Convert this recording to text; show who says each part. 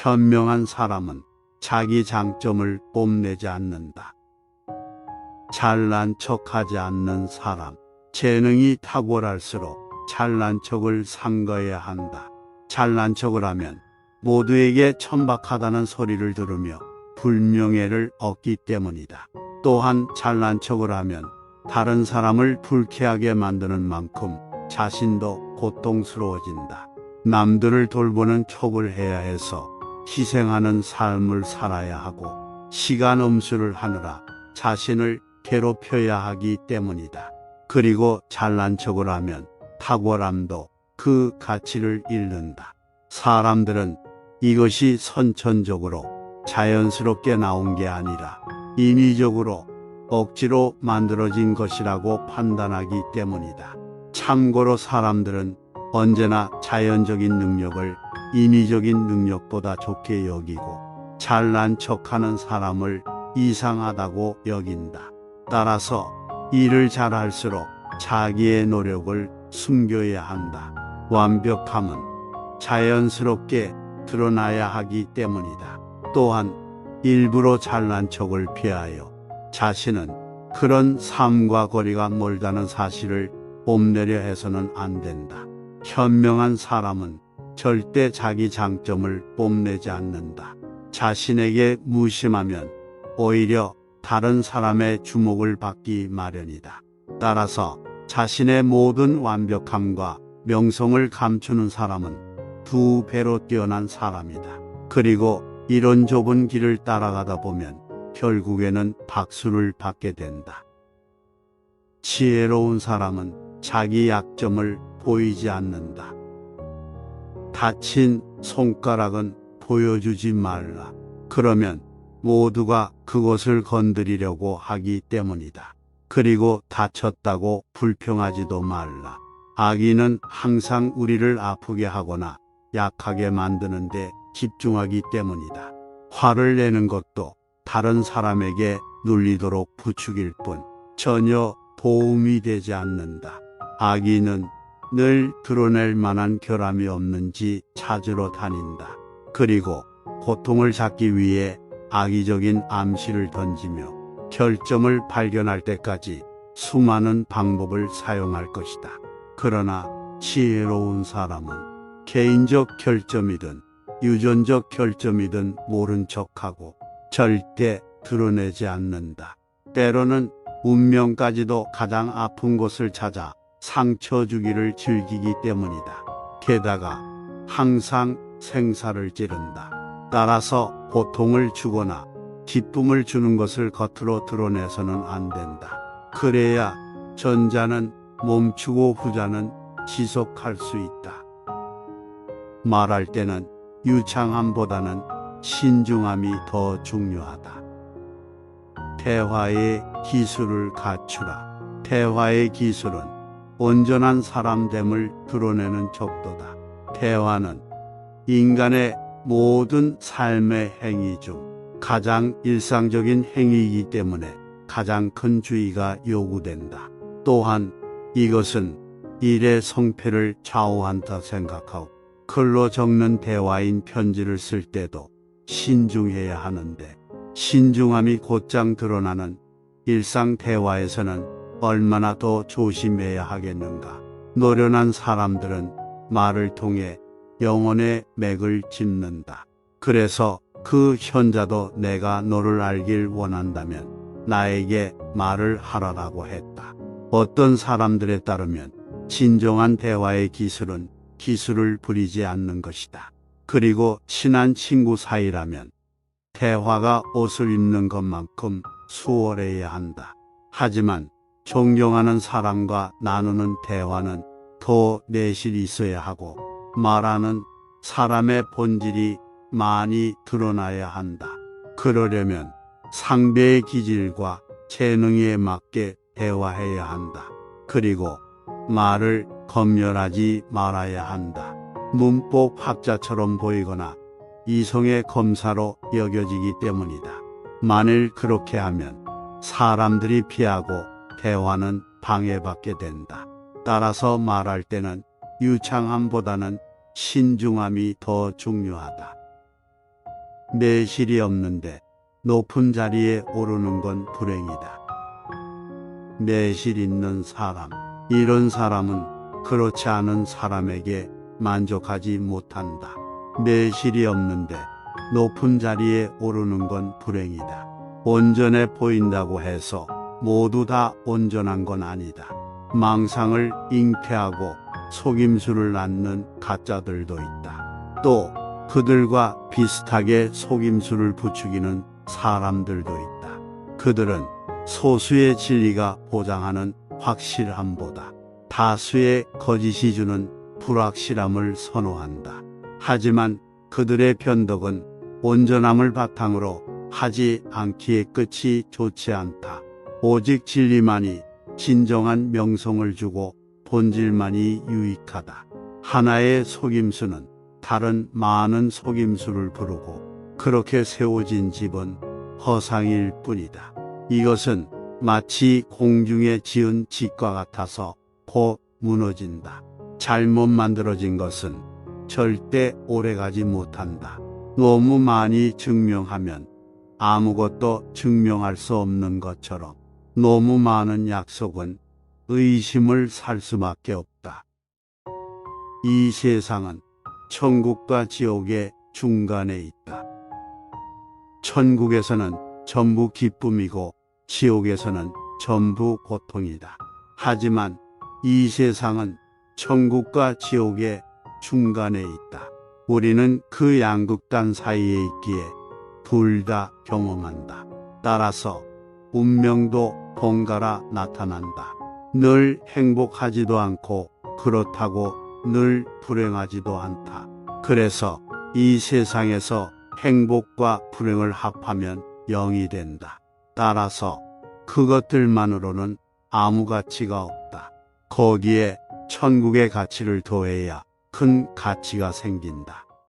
Speaker 1: 현명한 사람은 자기 장점을 뽐내지 않는다. 잘난 척하지 않는 사람. 재능이 탁월할수록 잘난 척을 삼가야 한다. 잘난 척을 하면 모두에게 천박하다는 소리를 들으며 불명예를 얻기 때문이다. 또한 잘난 척을 하면 다른 사람을 불쾌하게 만드는 만큼 자신도 고통스러워진다. 남들을 돌보는 척을 해야 해서 희생하는 삶을 살아야 하고 시간 음수를 하느라 자신을 괴롭혀야 하기 때문이다. 그리고 잘난 척을 하면 탁월함도 그 가치를 잃는다. 사람들은 이것이 선천적으로 자연스럽게 나온 게 아니라 인위적으로 억지로 만들어진 것이라고 판단하기 때문이다. 참고로 사람들은 언제나 자연적인 능력을 인위적인 능력보다 좋게 여기고 잘난 척하는 사람을 이상하다고 여긴다. 따라서 일을 잘할수록 자기의 노력을 숨겨야 한다. 완벽함은 자연스럽게 드러나야 하기 때문이다. 또한 일부러 잘난 척을 피하여 자신은 그런 삶과 거리가 멀다는 사실을 뽐내려 해서는 안 된다. 현명한 사람은 절대 자기 장점을 뽐내지 않는다. 자신에게 무심하면 오히려 다른 사람의 주목을 받기 마련이다. 따라서 자신의 모든 완벽함과 명성을 감추는 사람은 두 배로 뛰어난 사람이다. 그리고 이런 좁은 길을 따라가다 보면 결국에는 박수를 받게 된다. 지혜로운 사람은 자기 약점을 보이지 않는다. 다친 손가락은 보여주지 말라. 그러면 모두가 그것을 건드리려고 하기 때문이다. 그리고 다쳤다고 불평하지도 말라. 악인은 항상 우리를 아프게 하거나 약하게 만드는데 집중하기 때문이다. 화를 내는 것도 다른 사람에게 눌리도록 부추길 뿐 전혀 도움이 되지 않는다. 악인은 늘 드러낼 만한 결함이 없는지 찾으러 다닌다. 그리고 고통을 잡기 위해 악의적인 암시를 던지며 결점을 발견할 때까지 수많은 방법을 사용할 것이다. 그러나 지혜로운 사람은 개인적 결점이든 유전적 결점이든 모른 척하고 절대 드러내지 않는다. 때로는 운명까지도 가장 아픈 곳을 찾아 상처 주기를 즐기기 때문이다. 게다가 항상 생사를 찌른다. 따라서 고통을 주거나 기쁨을 주는 것을 겉으로 드러내서는 안 된다. 그래야 전자는 멈추고 후자는 지속할 수 있다. 말할 때는 유창함보다는 신중함이 더 중요하다. 대화의 기술을 갖추라. 대화의 기술은 온전한 사람됨을 드러내는 척도다. 대화는 인간의 모든 삶의 행위 중 가장 일상적인 행위이기 때문에 가장 큰 주의가 요구된다. 또한 이것은 일의 성패를 좌우한다 생각하고 글로 적는 대화인 편지를 쓸 때도 신중해야 하는데 신중함이 곧장 드러나는 일상 대화에서는 얼마나 더 조심해야 하겠는가. 노련한 사람들은 말을 통해 영혼의 맥을 짚는다. 그래서 그 현자도 내가 너를 알길 원한다면 나에게 말을 하라라고 했다. 어떤 사람들에 따르면 진정한 대화의 기술은 기술을 부리지 않는 것이다. 그리고 친한 친구 사이라면 대화가 옷을 입는 것만큼 수월해야 한다. 하지만 존경하는 사람과 나누는 대화는 더 내실이 있어야 하고 말하는 사람의 본질이 많이 드러나야 한다. 그러려면 상대의 기질과 재능에 맞게 대화해야 한다. 그리고 말을 검열하지 말아야 한다. 문법 학자처럼 보이거나 이성의 검사로 여겨지기 때문이다. 만일 그렇게 하면 사람들이 피하고 대화는 방해받게 된다. 따라서 말할 때는 유창함보다는 신중함이 더 중요하다. 매실이 없는데 높은 자리에 오르는 건 불행이다. 매실 있는 사람, 이런 사람은 그렇지 않은 사람에게 만족하지 못한다. 매실이 없는데 높은 자리에 오르는 건 불행이다. 온전해 보인다고 해서 모두 다 온전한 건 아니다. 망상을 잉태하고 속임수를 낳는 가짜들도 있다. 또 그들과 비슷하게 속임수를 부추기는 사람들도 있다. 그들은 소수의 진리가 보장하는 확실함보다 다수의 거짓이 주는 불확실함을 선호한다. 하지만 그들의 변덕은 온전함을 바탕으로 하지 않기에 끝이 좋지 않다. 오직 진리만이 진정한 명성을 주고 본질만이 유익하다. 하나의 속임수는 다른 많은 속임수를 부르고 그렇게 세워진 집은 허상일 뿐이다. 이것은 마치 공중에 지은 집과 같아서 곧 무너진다. 잘못 만들어진 것은 절대 오래가지 못한다. 너무 많이 증명하면 아무것도 증명할 수 없는 것처럼 너무 많은 약속은 의심을 살 수밖에 없다. 이 세상은 천국과 지옥의 중간에 있다. 천국에서는 전부 기쁨이고 지옥에서는 전부 고통이다. 하지만 이 세상은 천국과 지옥의 중간에 있다. 우리는 그 양극단 사이에 있기에 둘 다 경험한다. 따라서 운명도 번갈아 나타난다. 늘 행복하지도 않고 그렇다고 늘 불행하지도 않다. 그래서 이 세상에서 행복과 불행을 합하면 0이 된다. 따라서 그것들만으로는 아무 가치가 없다. 거기에 천국의 가치를 더해야 큰 가치가 생긴다.